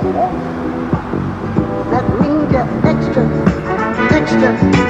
That means you're extra, extraordinary.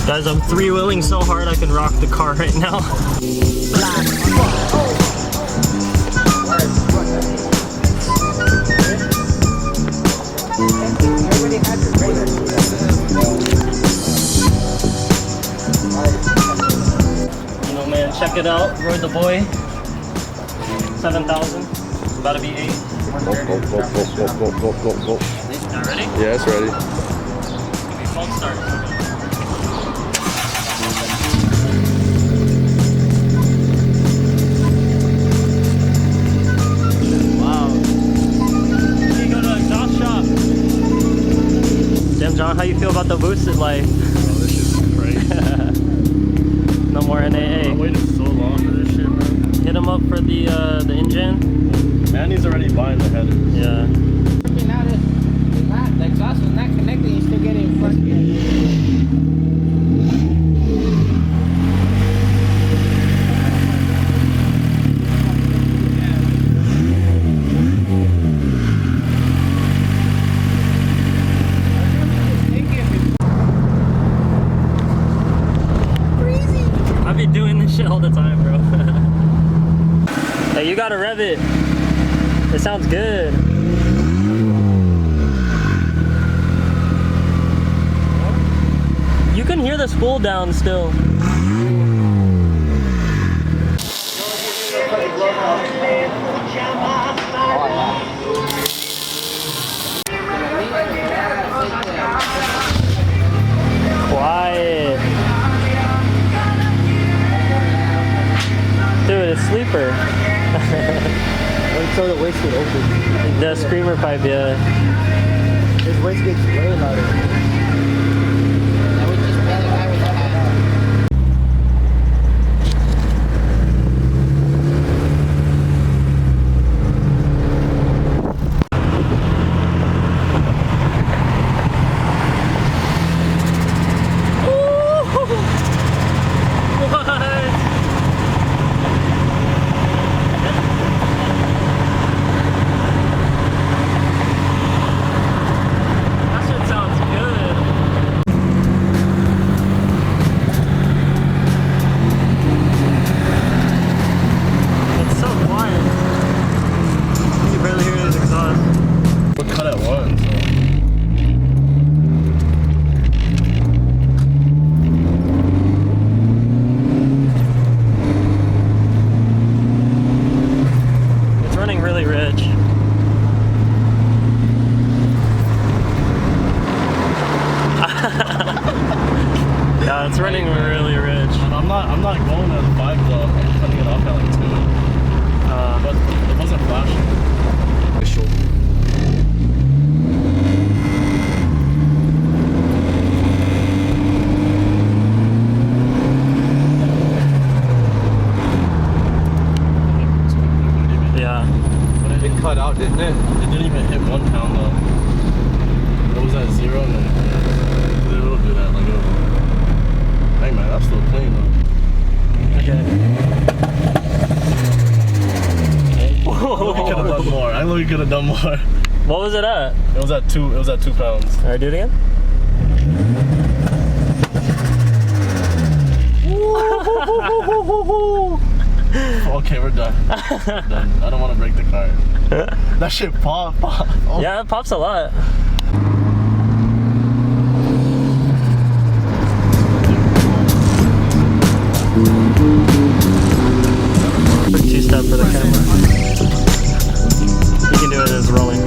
Guys, I'm three-wheeling so hard I can rock the car right now. You know, man, check it out. RoyTheBoy, 7,000. About to be 8. Go. Not ready? Yeah, it's ready. It's gonna be phone start. John, how you feel about the boosted life? Oh, this shit's crazy. No more NAA. I waited so long for this shit, man. Hit him up for the engine. Manny's already buying the headers. Yeah. Now the exhaust was not connected, you're still getting front gear. I be doing this shit all the time, bro. Hey, you gotta rev it. It sounds good. You can hear the spool down still. Quiet. Dude, it's sleeper. Until the wastegate opens. The screamer pipe, yeah. This wastegate's way louder. That would just tell the guy with the hat. Yeah, it's running really rich. And I'm not going at 5 though. I'm cutting it off at like 2. But it wasn't flashing. Yeah. But it cut out, didn't it? It didn't even hit 1 pound though. It was at 0 and then it'll do that. Like it'll. Hey man, that's still clean though. Okay. I could have done more. I know you could have done more. What was it at? It was at 2. It was at 2 pounds. All right, do it again. Okay, we're done. We're done. I don't want to break the car. That shit pop. Oh. Yeah, it pops a lot. Quick 2-step for the camera. You can do it as rolling. Do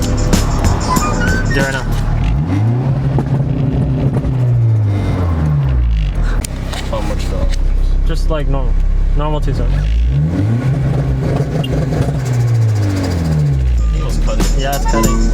it right now. How much though? like normal. Normal 2-stroke. It was cutting. Yeah, it's cutting.